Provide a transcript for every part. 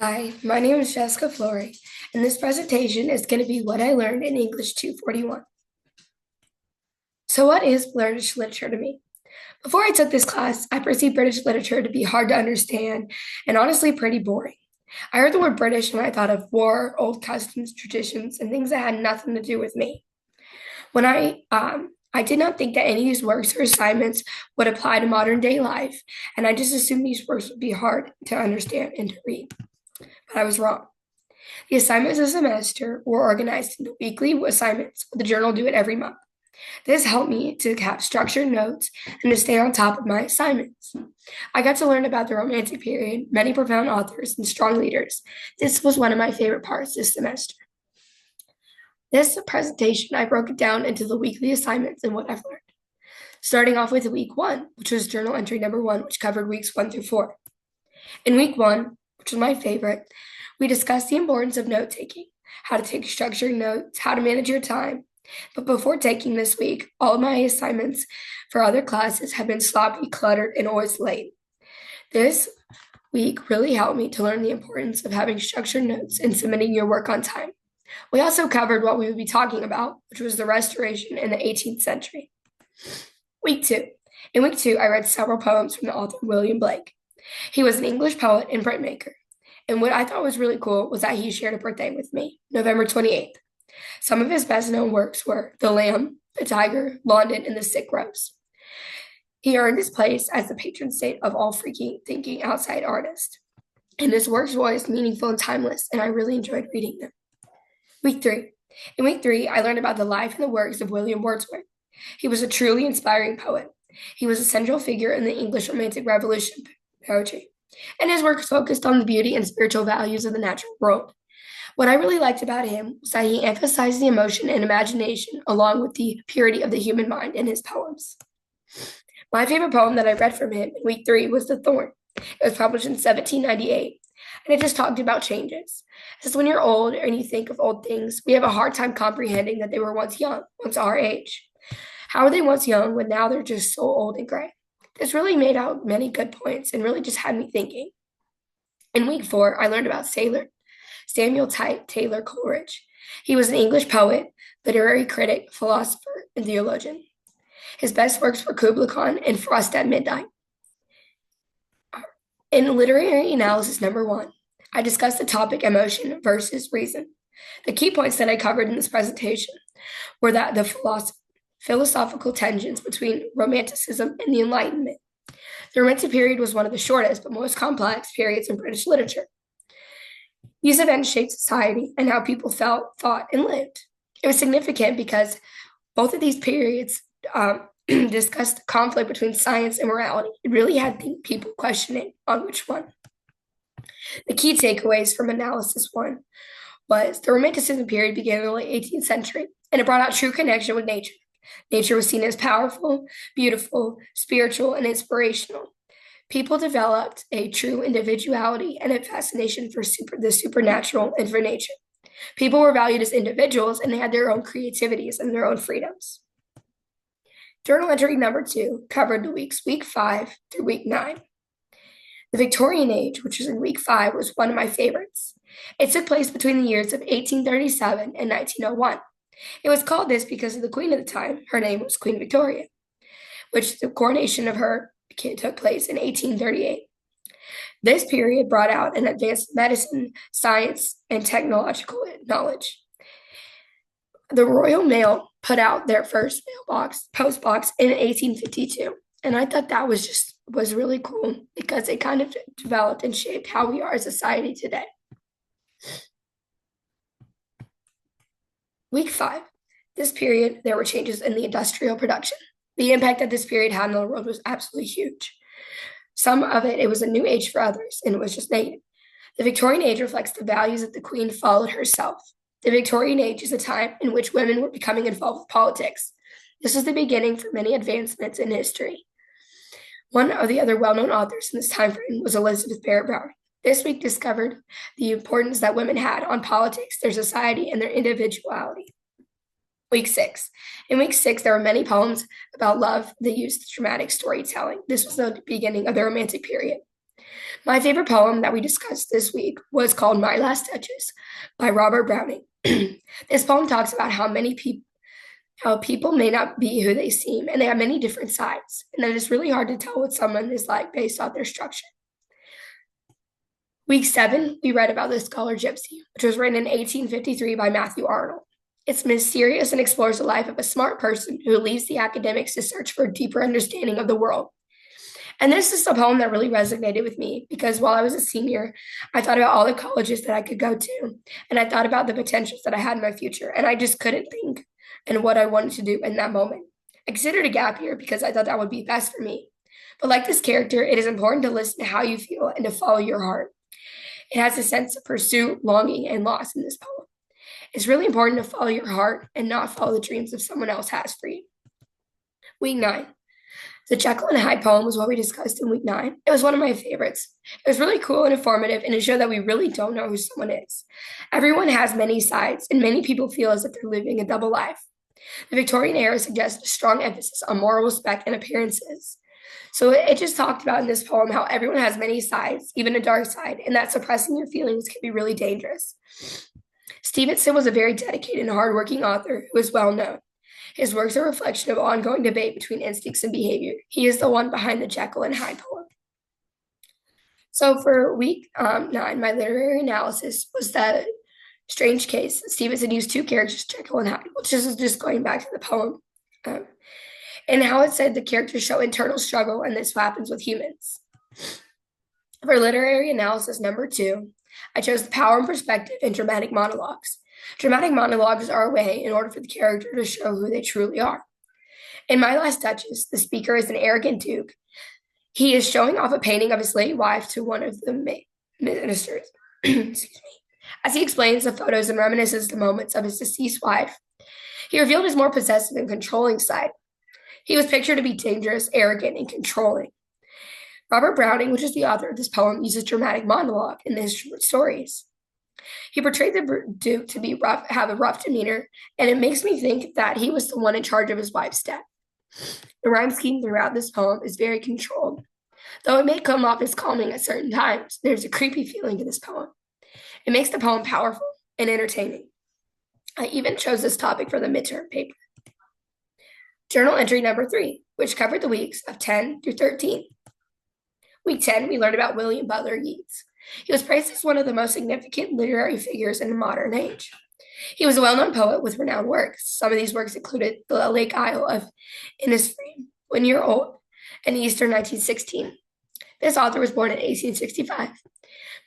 Hi, my name is Jessica Florey, and this presentation is going to be what I learned in English 241. So, what is British literature to me? Before I took this class, I perceived British literature to be hard to understand and honestly pretty boring. I heard the word British and I thought of war, old customs, traditions, and things that had nothing to do with me. I did not think that any of these works or assignments would apply to modern day life, and I just assumed these works would be hard to understand and to read. But I was wrong. The assignments of the semester were organized into weekly assignments with the journal due it every month. This helped me to have structured notes and to stay on top of my assignments. I got to learn about the Romantic period, many profound authors, and strong leaders. This was one of my favorite parts this semester. This presentation, I broke it down into the weekly assignments and what I've learned. Starting off with week one, which was journal entry number one, which covered weeks 1 through 4. In week one, which was my favorite, we discussed the importance of note taking, how to take structured notes, how to manage your time. But before taking this week, all of my assignments for other classes have been sloppy, cluttered, and always late. This week really helped me to learn the importance of having structured notes and submitting your work on time. We also covered what we would be talking about, which was the Restoration in the 18th century. Week two. In week two, I read several poems from the author William Blake. He was an English poet and printmaker. And what I thought was really cool was that he shared a birthday with me, November 28th. Some of his best known works were The Lamb, The Tiger, London, and The Sick Rose. He earned his place as the patron saint of all freaking thinking outside artists. And his works were always meaningful and timeless, and I really enjoyed reading them. Week three. In week three, I learned about the life and the works of William Wordsworth. He was a truly inspiring poet. He was a central figure in the English Romantic Revolution poetry, and his work focused on the beauty and spiritual values of the natural world. What I really liked about him was that he emphasized the emotion and imagination along with the purity of the human mind in his poems. My favorite poem that I read from him in week three was The Thorn. It was published in 1798, and it just talked about changes. Because when you're old and you think of old things, we have a hard time comprehending that they were once young, once our age. How were they once young when now they're just so old and gray? This really made out many good points and really just had me thinking. In week four, I learned about Samuel Taylor Coleridge. He was an English poet, literary critic, philosopher, and theologian. His best works were Kubla Khan and Frost at Midnight. In literary analysis number one, I discussed the topic emotion versus reason. The key points that I covered in this presentation were that the philosophical tensions between Romanticism and the Enlightenment. The Romantic period was one of the shortest but most complex periods in British literature. These events shaped society and how people felt, thought, and lived. It was significant because both of these periods discussed conflict between science and morality. It really had people questioning on which one. The key takeaways from analysis one was the Romanticism period began in the late 18th century, and it brought out true connection with nature. Nature was seen as powerful, beautiful, spiritual, and inspirational. People developed a true individuality and a fascination for the supernatural and for nature. People were valued as individuals and they had their own creativities and their own freedoms. Journal entry number two covered the week 5 through week 9. The Victorian Age, which was in week 5, was one of my favorites. It took place between the years of 1837 and 1901. It was called this because of the queen at the time. Her name was Queen Victoria, which the coronation of her took place in 1838. This period brought out an advanced medicine, science, and technological knowledge. The Royal Mail put out their first post box in 1852, and I thought that was really cool because it kind of developed and shaped how we are as a society today. Week 5. This period, there were changes in the industrial production. The impact that this period had on the world was absolutely huge. Some of it was a new age for others, and it was just negative. The Victorian age reflects the values that the Queen followed herself. The Victorian age is a time in which women were becoming involved with politics. This was the beginning for many advancements in history. One of the other well-known authors in this time frame was Elizabeth Barrett Browning. This week discovered the importance that women had on politics, their society, and their individuality. Week 6. In week 6, there were many poems about love that used dramatic storytelling. This was the beginning of the Romantic period. My favorite poem that we discussed this week was called My Last Touches by Robert Browning. This poem talks about how people may not be who they seem, and they have many different sides, and that it's really hard to tell what someone is like based off their structure. Week 7, we read about The Scholar Gypsy, which was written in 1853 by Matthew Arnold. It's mysterious and explores the life of a smart person who leaves the academics to search for a deeper understanding of the world. And this is a poem that really resonated with me because while I was a senior, I thought about all the colleges that I could go to, and I thought about the potentials that I had in my future, and I just couldn't think and what I wanted to do in that moment. I considered a gap year because I thought that would be best for me. But like this character, it is important to listen to how you feel and to follow your heart. It has a sense of pursuit, longing, and loss in this poem. It's really important to follow your heart and not follow the dreams of someone else has for you. Week 9. The Jekyll and Hyde poem was what we discussed in week 9. It was one of my favorites. It was really cool and informative, and it showed that we really don't know who someone is. Everyone has many sides, and many people feel as if they're living a double life. The Victorian era suggests a strong emphasis on moral respect and appearances. So it just talked about in this poem how everyone has many sides, even a dark side, and that suppressing your feelings can be really dangerous. Stevenson was a very dedicated and hardworking author who is well known. His works are a reflection of ongoing debate between instincts and behavior. He is the one behind the Jekyll and Hyde poem. So for week 9, my literary analysis was that strange case. Stevenson used 2 characters, Jekyll and Hyde, which is just going back to the poem. And how it said the characters show internal struggle, and this happens with humans. For literary analysis number 2, I chose the power and perspective in dramatic monologues. Dramatic monologues are a way in order for the character to show who they truly are. In My Last Duchess, the speaker is an arrogant duke. He is showing off a painting of his late wife to one of the ministers. Excuse me. As he explains the photos and reminisces the moments of his deceased wife, he revealed his more possessive and controlling side. He was pictured to be dangerous, arrogant, and controlling. Robert Browning, which is the author of this poem, uses dramatic monologue in his short stories. He portrayed the Duke to be rough, have a rough demeanor, and it makes me think that he was the one in charge of his wife's death. The rhyme scheme throughout this poem is very controlled. Though it may come off as calming at certain times, there's a creepy feeling to this poem. It makes the poem powerful and entertaining. I even chose this topic for the midterm paper. Journal entry number 3, which covered the weeks of 10 through 13. Week 10, we learned about William Butler Yeats. He was praised as one of the most significant literary figures in the modern age. He was a well-known poet with renowned works. Some of these works included The Lake Isle of Innisfree, When You're Old, and Easter 1916. This author was born in 1865.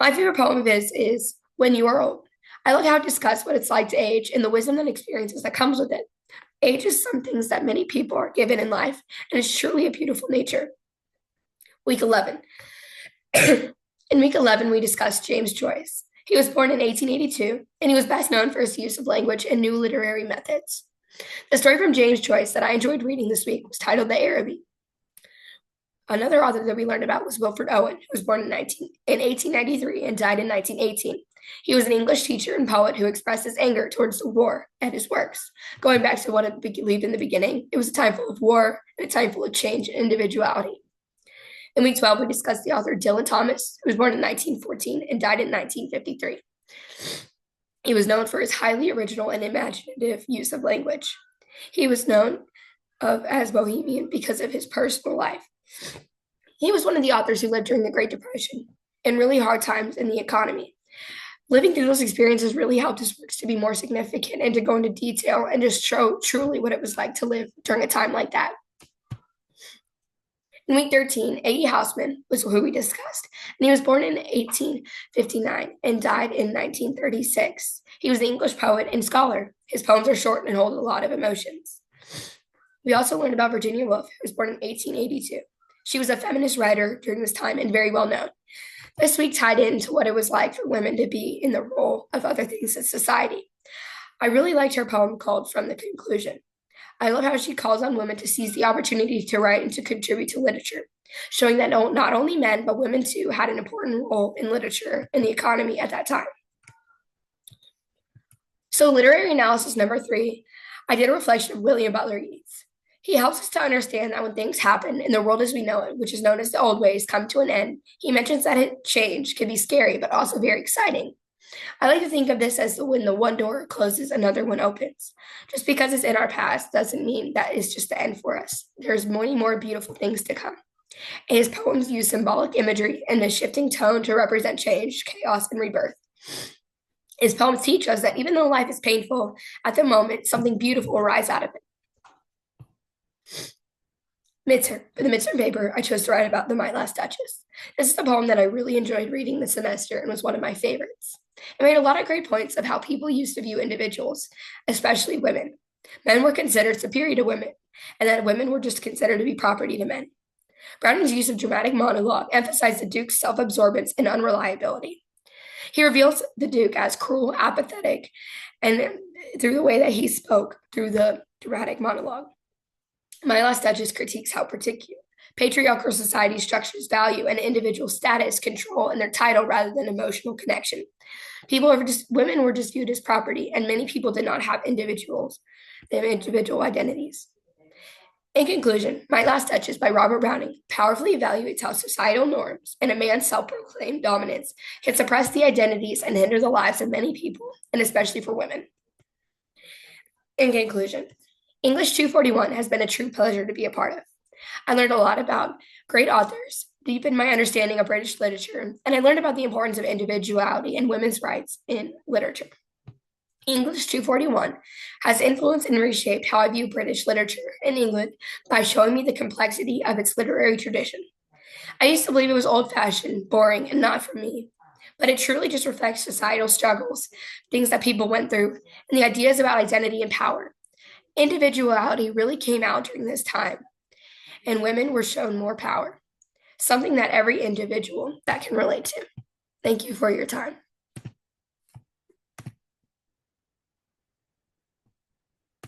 My favorite poem of his is When You Are Old. I love how it discusses what it's like to age and the wisdom and experiences that comes with it. Age is some things that many people are given in life, and it's truly a beautiful nature. Week 11. In week 11, we discussed James Joyce. He was born in 1882, and he was best known for his use of language and new literary methods. The story from James Joyce that I enjoyed reading this week was titled The Araby. Another author that we learned about was Wilfred Owen, who was born in 1893 and died in 1918. He was an English teacher and poet who expressed his anger towards the war at his works. Going back to what I believed in the beginning, it was a time full of war and a time full of change and individuality. In week 12, we discussed the author Dylan Thomas, who was born in 1914 and died in 1953. He was known for his highly original and imaginative use of language. He was known as Bohemian because of his personal life. He was one of the authors who lived during the Great Depression and really hard times in the economy. Living through those experiences really helped his works to be more significant and to go into detail and just show truly what it was like to live during a time like that. In week 13, A.E. Housman was who we discussed, and he was born in 1859 and died in 1936. He was an English poet and scholar. His poems are short and hold a lot of emotions. We also learned about Virginia Woolf, who was born in 1882. She was a feminist writer during this time and very well known. This week tied into what it was like for women to be in the role of other things in society. I really liked her poem called From the Conclusion. I love how she calls on women to seize the opportunity to write and to contribute to literature, showing that not only men, but women too had an important role in literature and the economy at that time. So literary analysis number 3, I did a reflection of William Butler Yeats. He helps us to understand that when things happen in the world as we know it, which is known as the old ways, come to an end, he mentions that change can be scary, but also very exciting. I like to think of this as when the one door closes, another one opens. Just because it's in our past doesn't mean that it's just the end for us. There's many more beautiful things to come. His poems use symbolic imagery and a shifting tone to represent change, chaos, and rebirth. His poems teach us that even though life is painful, at the moment, something beautiful will rise out of it. Midterm. For the midterm paper, I chose to write about the My Last Duchess. This is a poem that I really enjoyed reading this semester and was one of my favorites. It made a lot of great points of how people used to view individuals, especially women. Men were considered superior to women, and that women were just considered to be property to men. Browning's use of dramatic monologue emphasized the Duke's self-absorbance and unreliability. He reveals the Duke as cruel, apathetic, and through the way that he spoke through the dramatic monologue. My Last Duchess critiques how patriarchal society structures value and individual status, control, and their title rather than emotional connection. Women were just viewed as property, and many people did not have individual identities. In conclusion, My Last Duchess by Robert Browning powerfully evaluates how societal norms and a man's self-proclaimed dominance can suppress the identities and hinder the lives of many people, and especially for women. In conclusion, English 241 has been a true pleasure to be a part of. I learned a lot about great authors, deepened my understanding of British literature, and I learned about the importance of individuality and women's rights in literature. English 241 has influenced and reshaped how I view British literature in England by showing me the complexity of its literary tradition. I used to believe it was old-fashioned, boring, and not for me, but it truly just reflects societal struggles, things that people went through, and the ideas about identity and power. Individuality really came out during this time, and women were shown more power, something that every individual that can relate to. Thank you for your time.